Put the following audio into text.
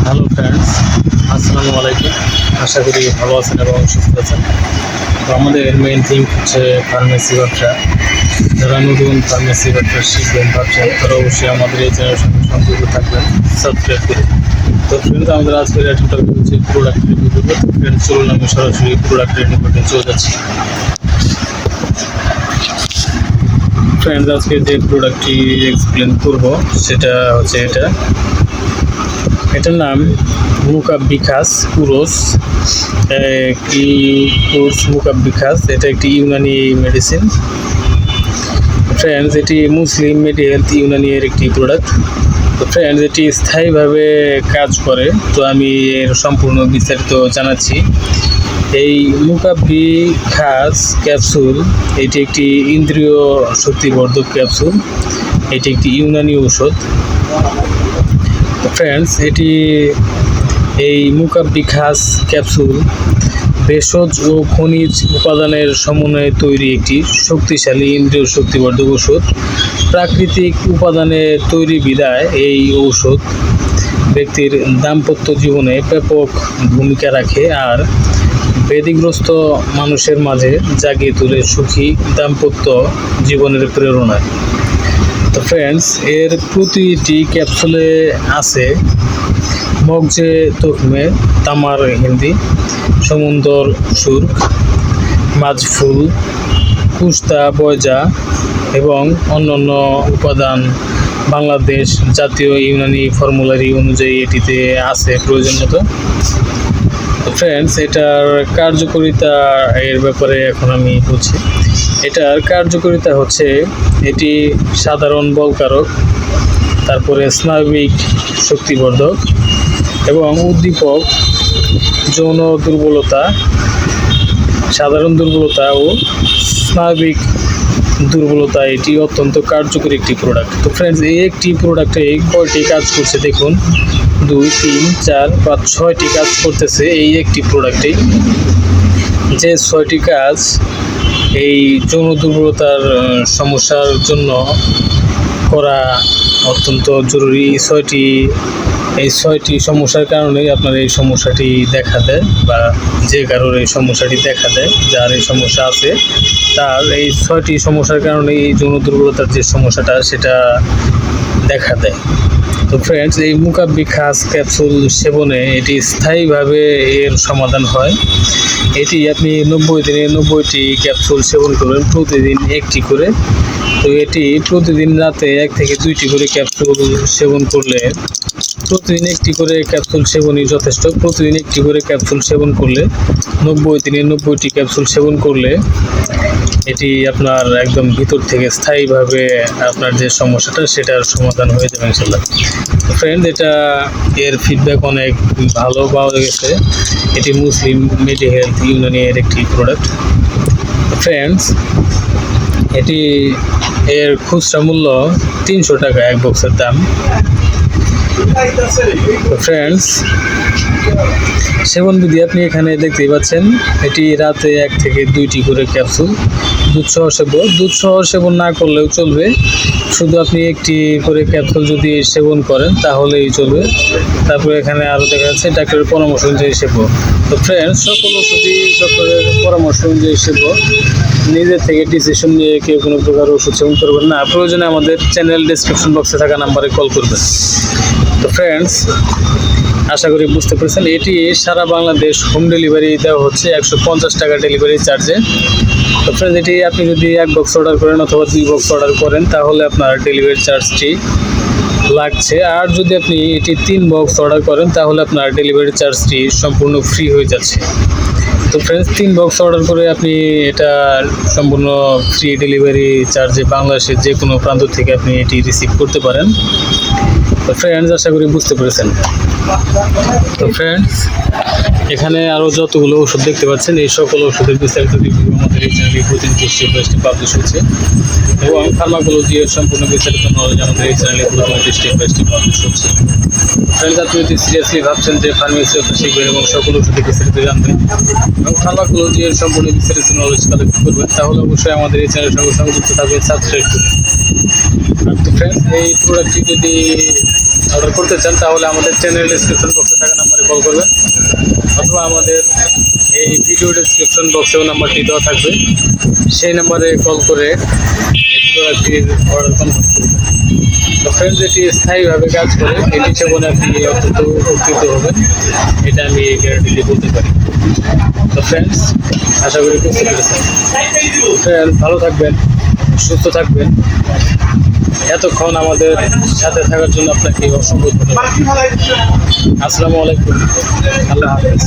Hello friends, আসসালামু আলাইকুম। আশা করি ভালো আছেন এবং সুস্থ আছেন। তো আমাদের মেইন থিম হচ্ছে ফার্মেসি ব্যবসা। যারা নতুন ফার্মেসি ব্যবসা শিখবেন ভাবছেন তারা অবশ্যই আমাদের এই চ্যানেলের সঙ্গে সংযুক্ত থাকবেন, সাবস্ক্রাইব করে। তো ফ্রেন্ডস, আমাদের আজকের টপিক হচ্ছে প্রোডাক্ট রিভিউ করবো। তো ফ্রেন্ডস, চলুন আমি সরাসরি প্রোডাক্ট রিভিউ করতে চলে যাচ্ছি। ফ্রেন্ডস, আজকে যে প্রোডাক্টটি এক্সপ্লেন করব সেটা হচ্ছে এটার নাম মুকাব্বিখাস কুরোস। কি কোর্স মুকাব্বিখাস, এটা একটি ইউনানি মেডিসিন। ফ্রেন্ডস, এটি মুসলিম মেডি হেলথ ইউনানির একটি প্রোডাক্ট। তো ফ্রেন্ডস, এটি স্থায়ীভাবে কাজ করে। তো আমি এর সম্পূর্ণ বিস্তারিত জানাচ্ছি। এই মুকাব্বিখাস ক্যাপসুল, এটি একটি ইন্দ্রিয় শক্তিবর্ধক ক্যাপসুল। এটি একটি ইউনানি ঔষধ। ফ্রেন্ডস, এই মুকাব্বিখাস ক্যাপসুল ভেষজ ও খনিজ উপাদানের সমন্বয়ে তৈরি একটি শক্তিশালী ইন্দ্রিয় শক্তিবর্ধক ঔষধ। প্রাকৃতিক উপাদানে তৈরি বিধায় এই ঔষধ ব্যক্তির দাম্পত্য জীবনে ব্যাপক ভূমিকা রাখে আর ব্যাধিগ্রস্ত মানুষের মাঝে জাগিয়ে তোলে সুখী দাম্পত্য জীবনের প্রেরণা। তো ফ্রেন্ডস, এর প্রতিটি ক্যাপসুলে আছে মগজে তুখমে, তামার হিন্দি, সমুন্দর সুর্খ, মাঝফুল, কুস্তা বয়জা এবং অন্যান্য উপাদান। বাংলাদেশ জাতীয় ইউনানি ফর্মুলারি অনুযায়ী এটিতে আছে প্রয়োজন মতো। তো ফ্রেন্ডস, এটার কার্যকারিতা এর ব্যাপারে এখন আমি বলছি। এটার কার্যকারিতা হচ্ছে এটি সাধারণ বলকারক, তারপরে স্নায়বিক শক্তিবর্ধক এবং উদ্দীপক, যৌন দুর্বলতা, সাধারণ দুর্বলতা ও স্নায়বিক দুর্বলতা। এটি অত্যন্ত কার্যকরী একটি প্রোডাক্ট। তো ফ্রেন্ডস, এই একটি প্রোডাক্টে কয়টি কাজ করছে দেখুন, 2, 3, 4, 5, 6টি কাজ করতেছে এই একটি প্রোডাক্টেই। যে 6টি কাজ এই যৌন দুর্বলতার সমস্যার জন্য করা অত্যন্ত জরুরি। এই ছয়টি সমস্যার কারণে আপনার এই সমস্যাটি দেখা দেয়, বা যে কারোর এই সমস্যাটি দেখা দেয়, যার এই সমস্যা আছে তার এই 6টি সমস্যার কারণে এই যৌন দুর্বলতার যে সমস্যাটা সেটা দেখা দেয়। তো ফ্রেন্ডস, এই মুকাব্বিখাস ক্যাপসুল সেবনে এটি স্থায়ীভাবে এর সমাধান হয়। এটি আপনি 90 দিনে 90টি ক্যাপসুল সেবন করবেন, প্রতিদিন একটি করে। তো এটি প্রতিদিন রাতে 1 থেকে 2টি করে ক্যাপসুল সেবন করলে, প্রতিদিন একটি করে ক্যাপসুল সেবনই যথেষ্ট। প্রতিদিন একটি করে ক্যাপসুল সেবন করলে 90 দিনে 90টি ক্যাপসুল সেবন করলে এটি আপনার একদম ভিতর থেকে স্থায়ীভাবে আপনার যে সমস্যাটা সেটার সমাধান হয়ে যাবে ইনশাল্লাহ। ফ্রেন্ড, এর ফিডব্যাক অনেক ভালো পাওয়া গেছে। এটি মুসলিম মেডি হেলথ ইউনানির একটি প্রোডাক্ট। ফ্রেন্ডস, এর খুচরা মূল্য 300 টাকা এক বক্সের দাম। ফ্রেন্ডস, সেবনবিধি আপনি এখানে দেখতেই পাচ্ছেন। এটি রাতে 1 থেকে 2টি করে ক্যাপসুল দুধ সহ সেবন না করলেও চলবে। শুধু আপনি একটি করে ক্যাপসুল যদি সেবন করেন তাহলেই চলবে। তারপরে এখানে আরও দেখা যাচ্ছে ডাক্তারের পরামর্শ অনুযায়ী সেবন। তো ফ্রেন্ডস, সকল ওষুধই ডক্টরের পরামর্শ অনুযায়ী সেবন। নিজের থেকে ডিসিশন নিয়ে কেউ কোনো প্রকার ওষুধ সেবন করবেন না। প্রয়োজনে আমাদের চ্যানেল ডেসক্রিপশন বক্সে থাকা নাম্বারে কল করবেন। তো ফ্রেন্ডস, আশা করি বুঝতে পেরেছেন। এটি সারা বাংলাদেশ হোম ডেলিভারি দেওয়া হচ্ছে 150 টাকা ডেলিভারি চার্জে। তো ফ্রেন্ডস, এটি আপনি যদি 1 বক্স অর্ডার করেন অথবা 2 বক্স অর্ডার করেন তাহলে আপনার ডেলিভারি চার্জটি লাগছে। আর যদি আপনি এটি 3 বক্স অর্ডার করেন তাহলে আপনার ডেলিভারি চার্জটি সম্পূর্ণ ফ্রি হয়ে যাচ্ছে। তো ফ্রেন্ডস, 3 বক্স অর্ডার করে আপনি এটা সম্পূর্ণ ফ্রি ডেলিভারি চার্জে বাংলাদেশের যে কোনো প্রান্ত থেকে আপনি এটি রিসিভ করতে পারেন। তো ফ্রেন্ডস, আশা করি বুঝতে পেরেছেন। তো ফ্রেন্ডস, এখানে আরও যতগুলো ওষুধ দেখতে পাচ্ছেন এই সকল ওষুধের বিস্তারিত রিভিউ আমাদের এই চ্যানেলে প্রতিনিয়ত স্টেপ বাই স্টেপ পাবলিশ হচ্ছে, এবং ফার্মাকোলজির সম্পূর্ণ বিস্তারিত নলেজ আমাদের এই চ্যানেলে প্রতিনিয়ত স্টেপ বাই স্টেপ পাবলিশ হচ্ছে। ফ্রেন্ডস, আপনি যদি সিরিয়াসলি ভাবছেন যে ফার্মেসি শিখবেন এবং সকল ওষুধের বিস্তারিত জানবেন এবং ফার্মাকোলজির সম্পূর্ণ বিস্তারিত নলেজ কালেক্ট করবেন তাহলে অবশ্যই আমাদের এই চ্যানেলের সঙ্গে সংযুক্ত থাকবেন, সাবস্ক্রাইব করবেন। তো ফ্রেন্ডস, এই প্রোডাক্টটি যদি অর্ডার করতে চান তাহলে আমাদের চ্যানেল ডিসক্রিপশন বক্সে থাকা নাম্বারে কল করবেন, অথবা আমাদের এই ভিডিও ডিসক্রিপশন বক্সেও নাম্বারটি দেওয়া থাকবে, সেই নাম্বারে কল করে এই প্রোডাক্টটির অর্ডার কনফার্ম করবেন। তো ফ্রেন্ডস, এটি স্থায়ীভাবে কাজ করে, এটি সেবনে আপনি অত্যন্ত উপকৃত হবেন, এটা আমি গ্যারান্টি দিয়ে বলতে পারি। তো ফ্রেন্ডস, আশা করি বুঝতে পেরেছেন। ফ্রেন্ডস, ভালো থাকবেন, সুস্থ থাকবেন। এতক্ষণ আমাদের সাথে থাকার জন্য আপনাকে অসংখ্য ধন্যবাদ। আসসালামু আলাইকুম, আল্লাহ হাফেজ।